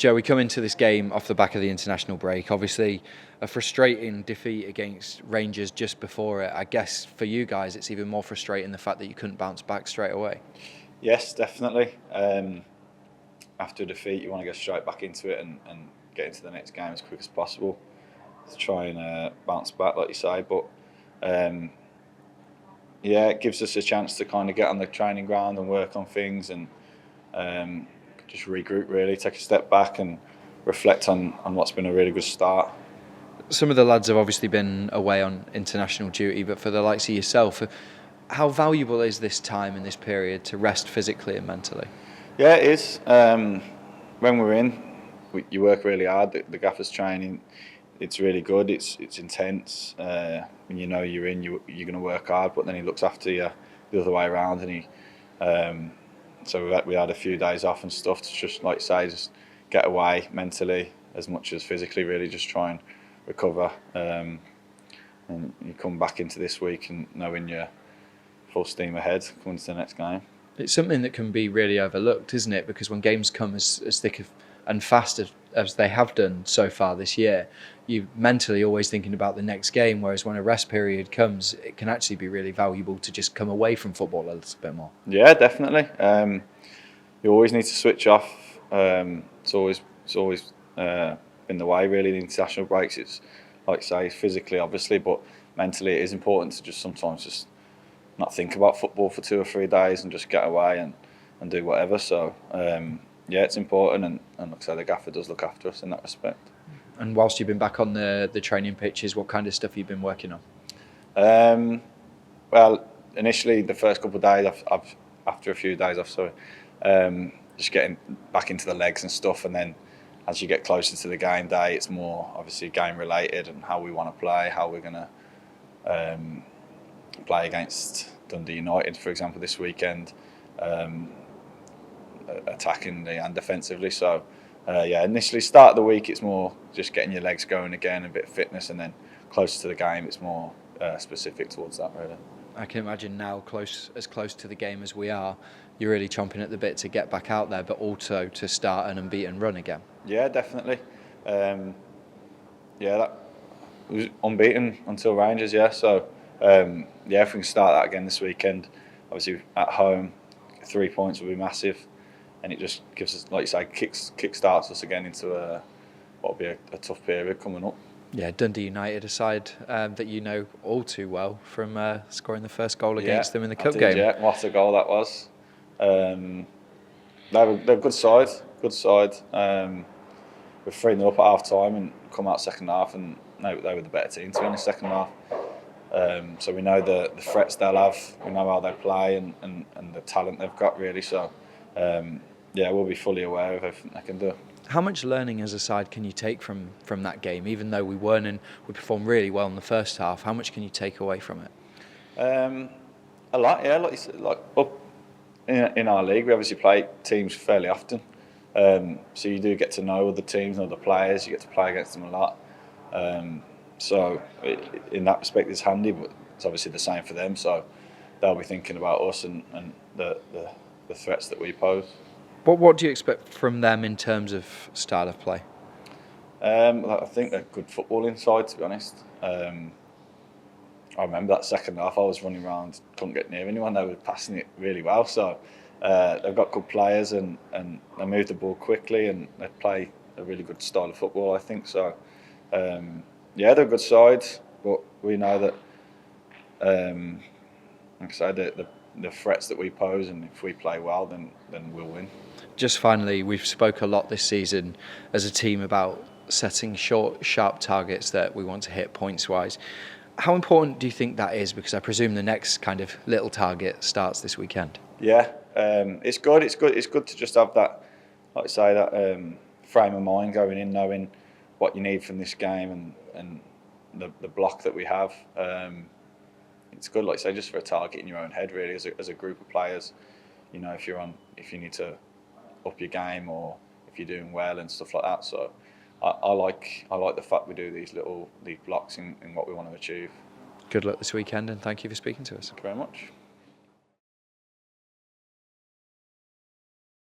Joe, we come into this game off the back of the international break. Obviously, a frustrating defeat against Rangers just before it. I guess for you guys, it's even more frustrating the fact that you couldn't bounce back straight away. Yes, definitely. After a defeat, you want to go straight back into it and get into the next game as quick as possible to try and bounce back, like you say. But yeah, it gives us a chance to kind of get on the training ground and work on things and just regroup, really, take a step back and reflect on what's been a really good start. Some of the lads have obviously been away on international duty, but for the likes of yourself, how valuable is this time in this period to rest physically and mentally? Yeah, it is. When we're in, you work really hard. The gaffer's training, it's really good. It's intense. When you know you're in, you're going to work hard. But then he looks after you the other way around, and he. So we had a few days off and stuff to just, like you say, just get away mentally as much as physically. Really, just try and recover. And you come back into this week and knowing you're full steam ahead coming to the next game. It's something that can be really overlooked, isn't it? Because when games come as thick and fast as they have done so far this year, you're mentally always thinking about the next game, whereas when a rest period comes, it can actually be really valuable to just come away from football a little bit more. Yeah, definitely. You always need to switch off. It's always been the way, really, the international breaks. It's, like I say, physically, obviously, but mentally it is important to just sometimes just not think about football for 2 or 3 days and just get away and do whatever. So yeah, it's important, and like I say, the gaffer does look after us in that respect. And whilst you've been back on the training pitches, what kind of stuff have you been working on? Well, initially the first couple of days, after a few days off, just getting back into the legs and stuff, and then as you get closer to the game day, it's more obviously game related and how we want to play, how we're going to play against Dundee United, for example, this weekend, attackingly and defensively. So yeah, initially start of the week it's more just getting your legs going again, a bit of fitness, and then closer to the game it's more specific towards that, really. I can imagine now, as close to the game as we are, you're really chomping at the bit to get back out there, but also to start an unbeaten run again. Yeah, definitely. Yeah, that was unbeaten until Rangers. Yeah, so yeah, if we can start that again this weekend, obviously at home, 3 points will be massive, and it just gives us, like you say, kick starts us again into what will be a tough period coming up. Yeah, Dundee United, a side that you know all too well from scoring the first goal against them in the cup game. Yeah, what a goal that was. They're a good side. We're 3-0 up at half time and come out second half, and they were the better team, to be honest, second half. So we know the threats they'll have, we know how they play and the talent they've got, really. So yeah, we'll be fully aware of everything they can do. How much learning as a side can you take from that game? Even though we weren't and we performed really well in the first half, how much can you take away from it? A lot, yeah. Like you said, like up in our league, we obviously play teams fairly often. So you do get to know other teams and other players. You get to play against them a lot. So in that respect, it's handy, but it's obviously the same for them. So they'll be thinking about us and the threats that we pose. What do you expect from them in terms of style of play? I think they're good footballing side, to be honest. I remember that second half, I was running around, couldn't get near anyone. They were passing it really well. So they've got good players and they move the ball quickly and they play a really good style of football, I think. So yeah, they're a good side, but we know that, like I said, the threats that we pose, and if we play well, then we'll win. Just finally, we've spoke a lot this season as a team about setting short, sharp targets that we want to hit points-wise. How important do you think that is? Because I presume the next kind of little target starts this weekend. Yeah, it's good. It's good to just have that, like I say, that frame of mind going in, knowing what you need from this game and the block that we have. It's good, like I say, just for a target in your own head, really, as a group of players. You know, if you need to up your game or if you're doing well and stuff like that. So I like the fact we do these blocks in what we want to achieve. Good luck this weekend, and thank you for speaking to us. Thank you very much.